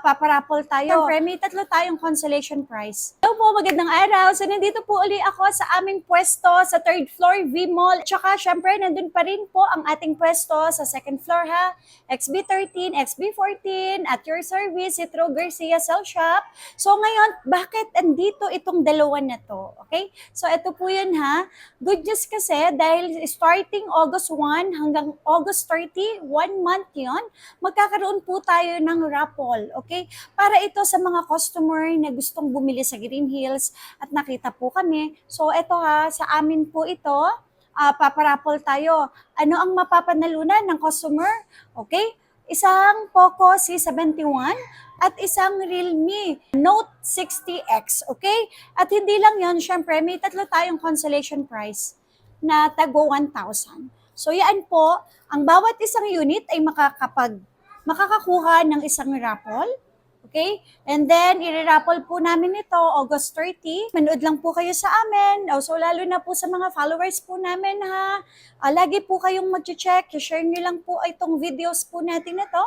Paparapol tayo. Siyempre, may tatlo tayong consolation prize. Hello po, magandang araw. So, nandito po uli ako sa aming pwesto sa 3rd floor V-Mall. Tsaka, syempre, nandun pa rin po ang ating pwesto sa 2nd floor ha. XB13, XB14, at your service, Citro Garcia Cell Shop. So, ngayon, bakit andito itong dalawa na to? Okay? So, ito po yun ha. Good news kasi dahil starting August 1 hanggang August 30, 1 month yun, magkakaroon po tayo ng raffle. Okay? Para ito sa mga customer na gustong bumili sa Green Hills at nakita po kami. So ito ha, sa amin po ito, paparapol tayo. Ano ang mapapanalunan ng customer? Okay? Isang Poco C71 at isang Realme Note 60X. Okay? At hindi lang yon, syempre may tatlo tayong consolation prize na tago 1,000. So yan po, ang bawat isang unit ay makakakuha ng isang raffle. Okay? And then, i-raffle po namin ito August 30. Manood lang po kayo sa amin. So, lalo na po sa mga followers po namin ha. Lagi po kayong mag-check. I-share nyo lang po itong videos po natin ito.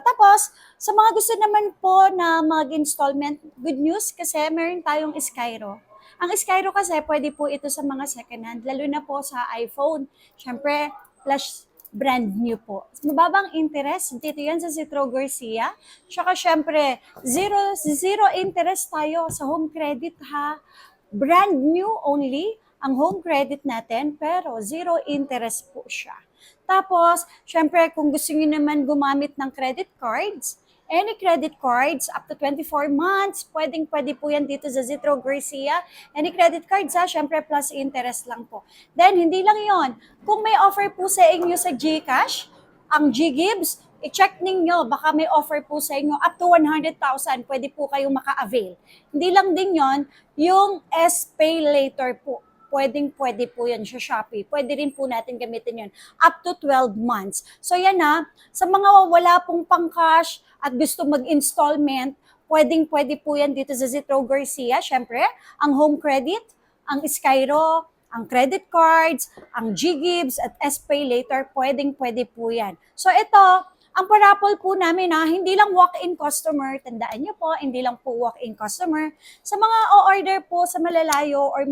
Tapos, sa mga gusto naman po na mag-installment, good news kasi meron tayong Skyro. Ang Skyro kasi pwede po ito sa mga second hand, lalo na po sa iPhone. Siyempre, plus brand new po. Mababang interest, dito yan sa Citro Garcia. Tsaka syempre, zero interest tayo sa home credit ha. Brand new only ang home credit natin, pero zero interest po siya. Tapos, syempre, kung gusto niyo naman gumamit ng credit cards, any credit cards up to 24 months, pwede po yan dito sa Citro Garcia. Any credit cards ha, syempre plus interest lang po. Then, hindi lang yon. Kung may offer po sa inyo sa GCash, ang GGives, i-check ninyo, baka may offer po sa inyo up to 100,000, pwede po kayong maka-avail. Hindi lang din yon, yung S-Pay Later po. Pwede po yan sa Shopee. Pwede rin po natin gamitin yan up to 12 months. So yan na, sa mga wala pong pang-cash at gusto mag-installment, pwede po yan dito sa Citro Garcia. Siyempre, ang home credit, ang Skyro, ang credit cards, ang GGives at S-Pay Later, pwede po yan. So ito, ang parapol po namin hindi lang walk-in customer, tandaan nyo po, hindi lang po walk-in customer. Sa mga o-order po sa malalayo or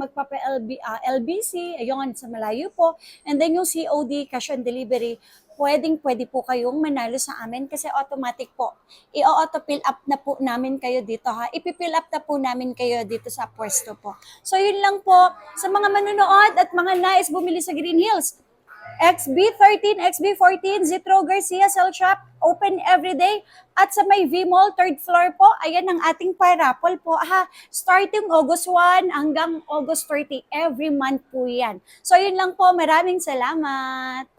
LBC, ayun, sa malayo po, and then yung COD, cash on delivery, pwede po kayong manalo sa amin kasi automatic po. I-auto-fill up na po namin kayo dito ha. Ipi-fill up na po namin kayo dito sa pwesto po. So yun lang po sa mga manonood at mga nais bumili sa Green Hills. XB13, XB14, Citro Garcia Cell Shop, open everyday. At sa may V-Mall, 3rd floor po, ayan ang ating parapol po. Starting August 1 hanggang August 30, every month po yan. So yun lang po, maraming salamat.